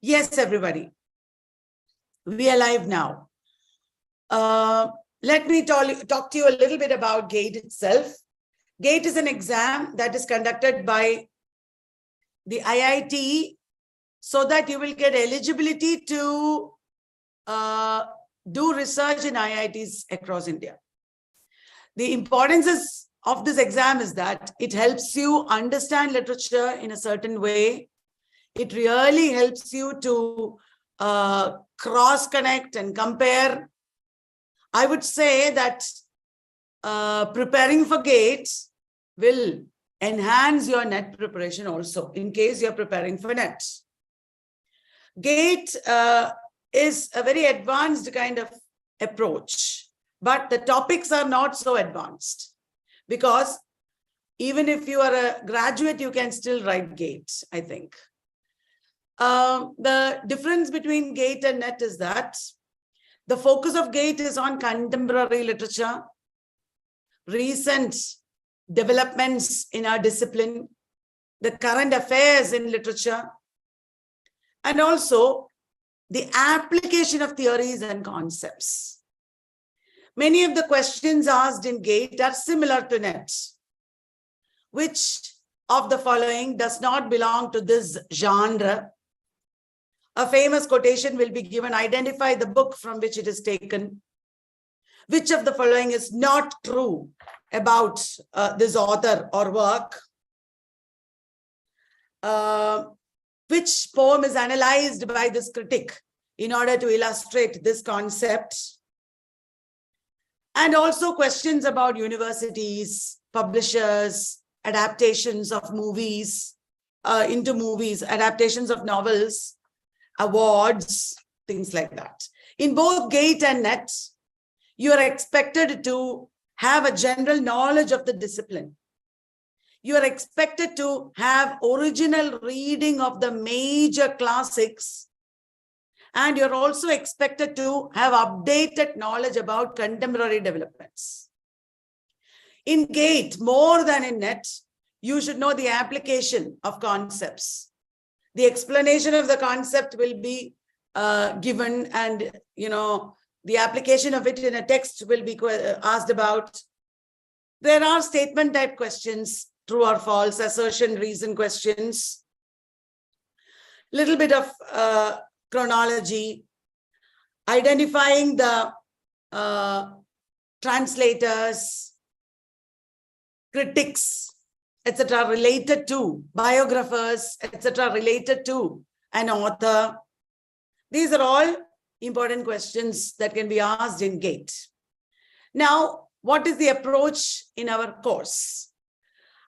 Yes, everybody. We are live now. Let me talk to you a little bit about GATE itself. GATE is an exam that is conducted by the IIT so that you will get eligibility to do research in IITs across India. The importance of this exam is that it helps you understand literature in a certain way. It really helps you to cross-connect and compare. I would say that preparing for GATE will enhance your NET preparation also, in case you're preparing for NET. GATE is a very advanced kind of approach, but the topics are not so advanced, because even if you are a graduate, you can still write GATE, I think. The difference between GATE and NET is that the focus of GATE is on contemporary literature, recent developments in our discipline, the current affairs in literature, and also the application of theories and concepts. Many of the questions asked in GATE are similar to NET. Which of the following does not belong to this genre? A famous quotation will be given. Identify the book from which it is taken. Which of the following is not true about this author or work? Which poem is analyzed by this critic in order to illustrate this concept? And also questions about universities, publishers, adaptations of movies into movies, adaptations of novels, awards, things like that. In both GATE and NET, you are expected to have a general knowledge of the discipline. You are expected to have original reading of the major classics, and you're also expected to have updated knowledge about contemporary developments. In GATE, more than in NET, you should know the application of concepts. The explanation of the concept will be given, and the application of it in a text will be asked about. There are statement type questions, true or false, assertion, reason questions, little bit of chronology, identifying the translators, critics, etc., related to biographers, etc., related to an author. These are all important questions that can be asked in GATE. Now, what is the approach in our course?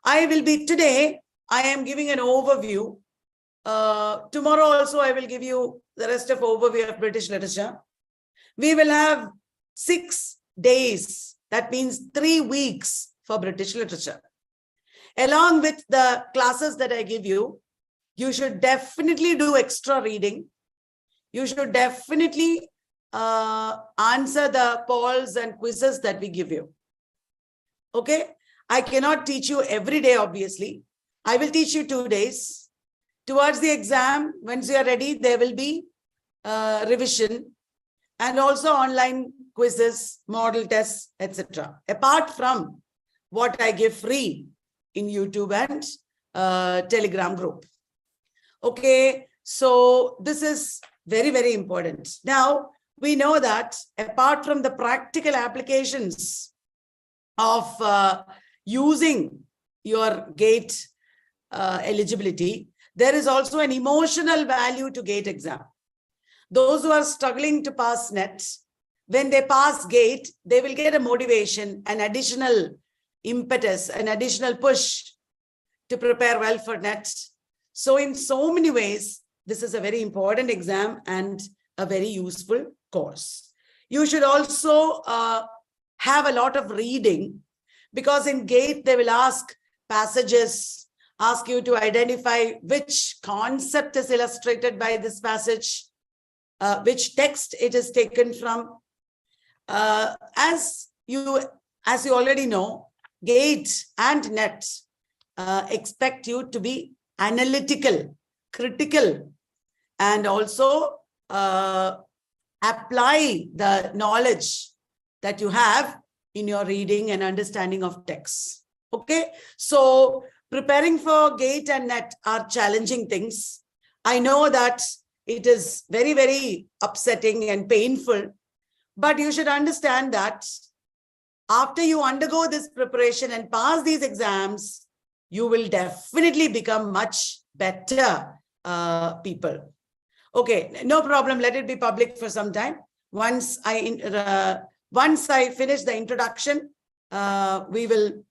Today, I am giving an overview. Tomorrow also, I will give you the rest of overview of British literature. We will have 6 days, that means 3 weeks for British literature. Along with the classes that I give you, you should definitely do extra reading. You should definitely answer the polls and quizzes that we give you. Okay? I cannot teach you every day, obviously. I will teach you 2 days. Towards the exam, once you are ready, there will be revision and also online quizzes, model tests, etc. Apart from what I give free in YouTube and Telegram group. Okay, so this is very, very important. Now, we know that apart from the practical applications of using your GATE eligibility, there is also an emotional value to GATE exam. Those who are struggling to pass NET, when they pass GATE, they will get a motivation, an additional impetus, an additional push to prepare well for NET. So in so many ways, this is a very important exam and a very useful course. You should also have a lot of reading, because in GATE, they will ask passages, ask you to identify which concept is illustrated by this passage, which text it is taken from. As you already know, GATE and NET expect you to be analytical, critical and also apply the knowledge that you have in your reading and understanding of texts. Okay, so preparing for GATE and NET are challenging things. I know that it is very, very upsetting and painful, but you should understand that after you undergo this preparation and pass these exams, you will definitely become much better people. Okay, no problem. Let it be public for some time. Once I finish the introduction, we will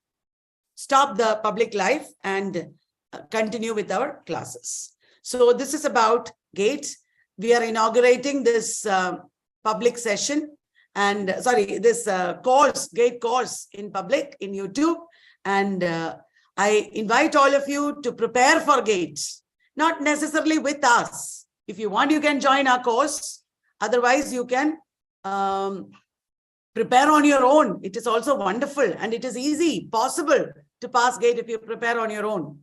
stop the public live and continue with our classes. So this is about GATE. We are inaugurating this public session and this GATE course in public in YouTube. And I invite all of you to prepare for GATE, not necessarily with us. If you want, you can join our course. Otherwise, you can prepare on your own. It is also wonderful and it is easy, possible to pass GATE if you prepare on your own.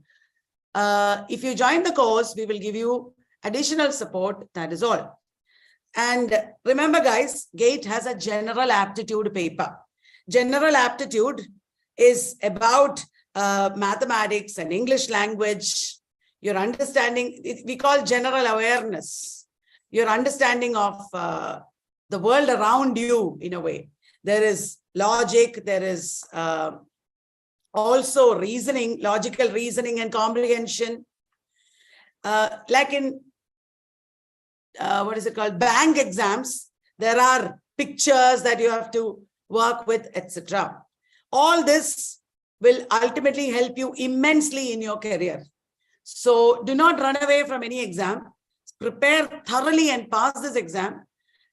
If you join the course, we will give you additional support. That is all. And remember, guys, GATE has a general aptitude paper. General aptitude is about mathematics and English language, your understanding, we call general awareness, your understanding of the world around you in a way. There is logic, there is also reasoning, logical reasoning and comprehension. Like in, bank exams, there are pictures that you have to work with, etc. All this will ultimately help you immensely in your career. So do not run away from any exam. Prepare thoroughly and pass this exam,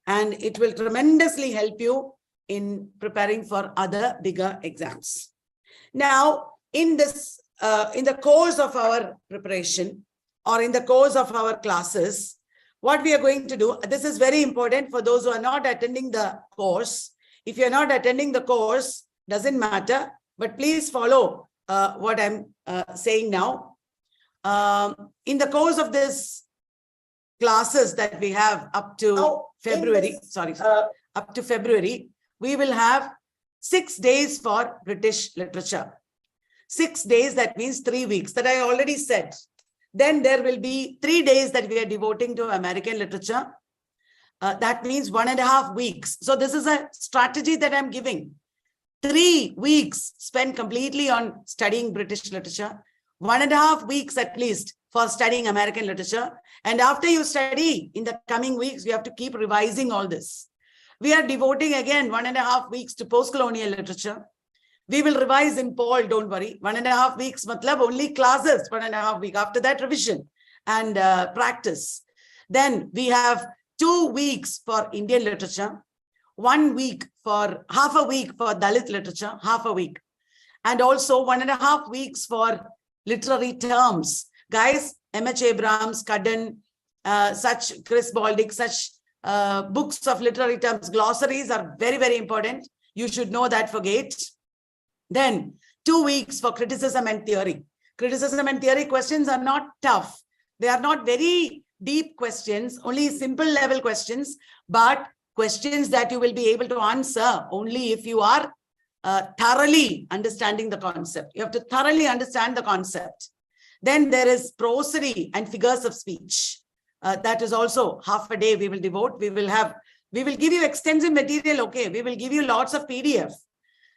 and it will tremendously help you in preparing for other bigger exams. Now, in this, in the course of our preparation or in the course of our classes, what we are going to do, this is very important for those who are not attending the course. If you're not attending the course, doesn't matter, but please follow what I'm saying now. In the course of this classes that we have up to February, up to February, we will have 6 days for British literature. 6 days, that means 3 weeks, that I already said. Then there will be 3 days that we are devoting to American literature. That means 1.5 weeks. So this is a strategy that I'm giving. 3 weeks spent completely on studying British literature. 1.5 weeks at least for studying American literature. And after you study, in the coming weeks, you have to keep revising all this. We are devoting again 1.5 weeks to post-colonial literature. We will revise in Paul, don't worry. 1.5 weeks, matlab only classes, 1.5 weeks. After that, revision and practice. Then we have 2 weeks for Indian literature, 1 week for, half a week for Dalit literature, half a week. And also 1.5 weeks for literary terms. Guys, M.H. Abrams, Cudden, such Chris Baldick, such books of literary terms, glossaries are very, very important. You should know that for GATE. Then 2 weeks for criticism and theory. Criticism and theory questions are not tough. They are not very deep questions, only simple level questions, but questions that you will be able to answer only if you are thoroughly understanding the concept. You have to thoroughly understand the concept. Then there is prosody and figures of speech. That is also half a day we will devote. We will give you extensive material, okay? We will give you lots of PDF.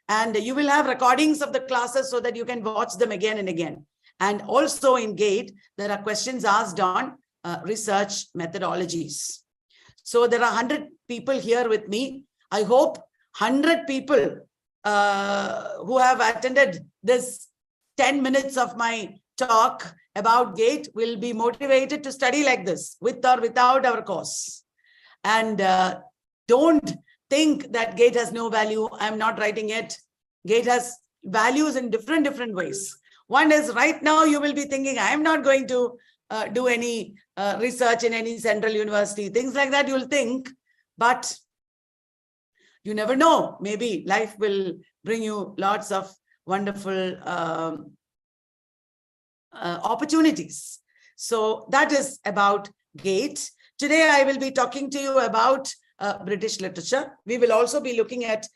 And you will have recordings of the classes so that you can watch them again and again. And also in GATE, there are questions asked on research methodologies. So there are 100 people here with me. I hope 100 people who have attended this 10 minutes of my talk about GATE will be motivated to study like this, with or without our course. And don't think that GATE has no value. I'm not writing it. GATE has values in different ways. One is right now you will be thinking, I'm not going to do any research in any central university, things like that you'll think, but you never know. Maybe life will bring you lots of wonderful opportunities. So that is about GATE. Today, I will be talking to you about British literature. We will also be looking at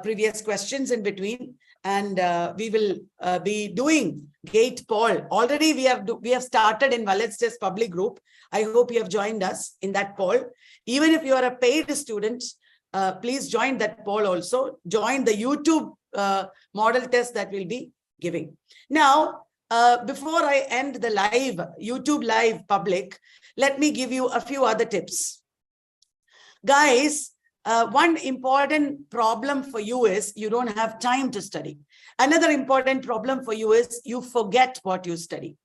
previous questions in between, and we will be doing GATE poll. Already, we have started in Let's Test public group. I hope you have joined us in that poll. Even if you are a paid student, please join that poll also. Join the YouTube model test that we'll be giving. Now, before I end the live, YouTube live public, let me give you a few other tips. Guys, one important problem for you is you don't have time to study. Another important problem for you is you forget what you study.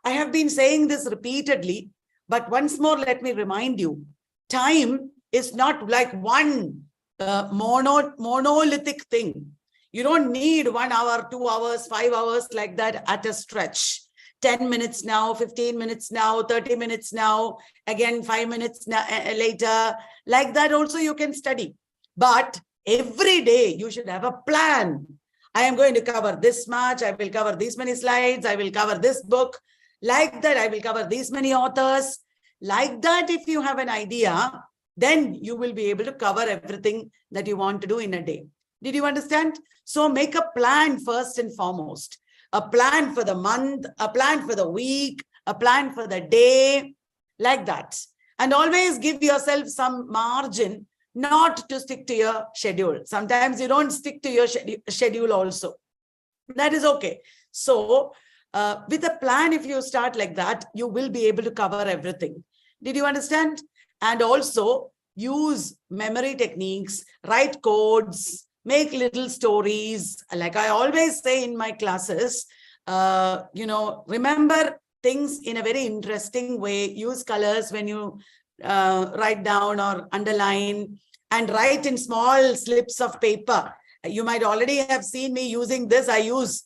I have been saying this repeatedly, but once more, let me remind you, time is not like one monolithic thing. You don't need 1 hour, 2 hours, 5 hours like that at a stretch. 10 minutes now, 15 minutes now, 30 minutes now, again 5 minutes now, later. Like that also you can study. But every day you should have a plan. I am going to cover this much. I will cover these many slides. I will cover this book. Like that, I will cover these many authors. Like that, if you have an idea, then you will be able to cover everything that you want to do in a day. Did you understand? So make a plan first and foremost. A plan for the month, a plan for the week, a plan for the day, like that. And always give yourself some margin not to stick to your schedule. Sometimes you don't stick to your schedule also. That is okay. So with a plan, if you start like that, you will be able to cover everything. Did you understand? And also use memory techniques, write codes, make little stories. Like I always say in my classes, remember things in a very interesting way. Use colors when you write down or underline, and write in small slips of paper. You might already have seen me using this. I use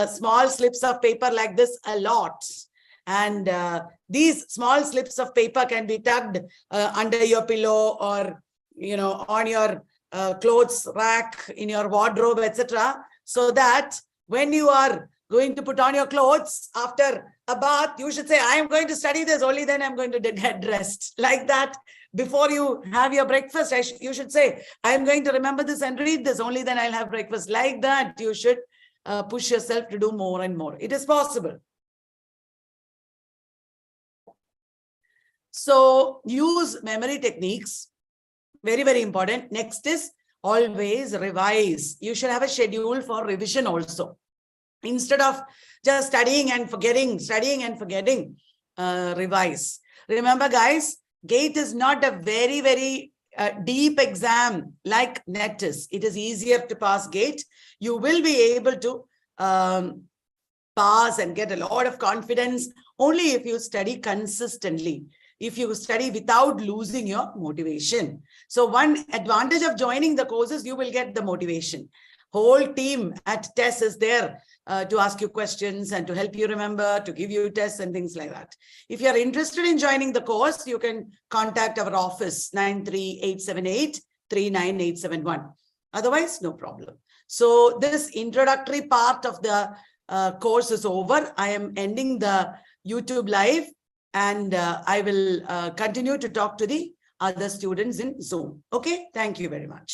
small slips of paper like this a lot. And these small slips of paper can be tucked under your pillow or, on your clothes rack, in your wardrobe, etc. So that when you are going to put on your clothes after a bath, you should say, I am going to study this, only then I'm going to get dressed. Like that, before you have your breakfast, you should say, I am going to remember this and read this, only then I'll have breakfast. Like that, you should push yourself to do more and more. It is possible. So use memory techniques. Very, very important. Next is always revise. You should have a schedule for revision also. Instead of just studying and forgetting, revise. Remember, guys, GATE is not a very, very deep exam like NET is. It is easier to pass GATE. You will be able to pass and get a lot of confidence only if you study consistently. If you study without losing your motivation. So one advantage of joining the courses, you will get the motivation. Whole team at TESS is there to ask you questions and to help you remember, to give you tests and things like that. If you're interested in joining the course, you can contact our office 93878-39871. Otherwise, no problem. So this introductory part of the course is over. I am ending the YouTube live. And I will continue to talk to the other students in Zoom. Okay, thank you very much.